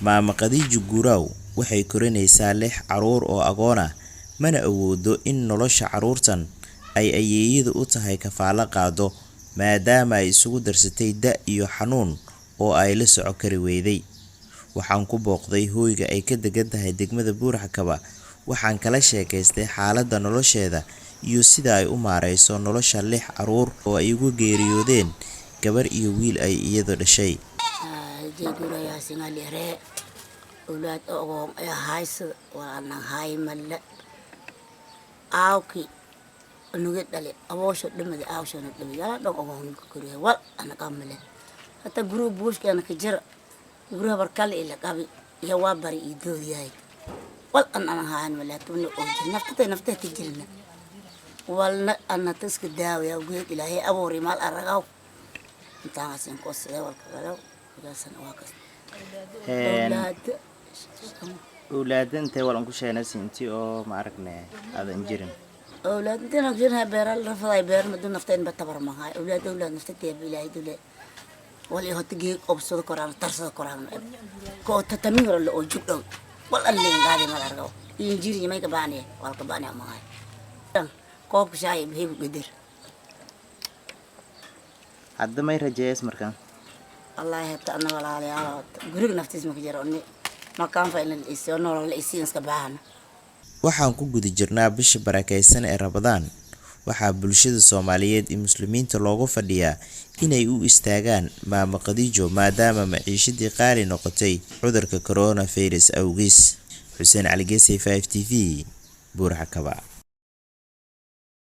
Maama Khadiija Guuraw waxay korinaysaa 6 caruur oo agoon ah, mana awoodo in nolosha caruurtan ay ayeeyadu u tahay kafaalo qaado, maadaama ay isugu darsatay da' iyo xanuun oo ay la soco kari weyday. Waxaan ku booqday hooyga ay ka degan tahay degmada Buur-Hakaba, waxaan kala sheekaystay xaaladda nolosheeda iyo sida ay u maareyso nolosha 6 caruur oo ay ugu geeriyoodeen gabar iyo wiil ay iyadu dhashay. أولاد أقوم هايس وأنا هاي ملا أوكي نقول لي أبوش لما دي أوش نقول يا دم أقوم كوريا وال أنا كمله حتى جروب بوش كأنا كجرا جروب بركال إلا قبل يواب بري يدور ياي وال أنا هاي ملا توني أوجي نفتة تجلنا وال أنا تسك داوي أقول إلى هي أبو رمال أرجعوا أنت عايزين قصة وال كذا جالسين واقف أولادنتي ولا نكون شيء نسينتي أو ما عرفنا هذا إنجرن. أولادنا نجرها بير الرفضاي بير مدون نفتين بتبر معها أولاد نفتي بلاي دولة واللي هو تجي أبصر القرآن ترصد القرآن كو تتمير اللي أوجب ولا اللي قاعد ما أرجو ينجري ما يكباني ولا كباني معها كوب شاي بهيب قدر عد ما يرجع مركان الله يهتأنا ولا عليه قريب نفتيس مكجروني ما كان فإن الإسيان ولا الإسيان سكباهنا. waxaan ku guda jirnaa bisha barakeysan ee Ramadaan. Waxaa bulshada Soomaaliyeed iyo Muslimiinta loogu fadhiyaa inay u istaagaan Maama Khadiijo maadaama maciishadii qaali noqotay cudurka coronavirus awgiis. Xuseen Cali Geesay 5TV Buur-Hakaba.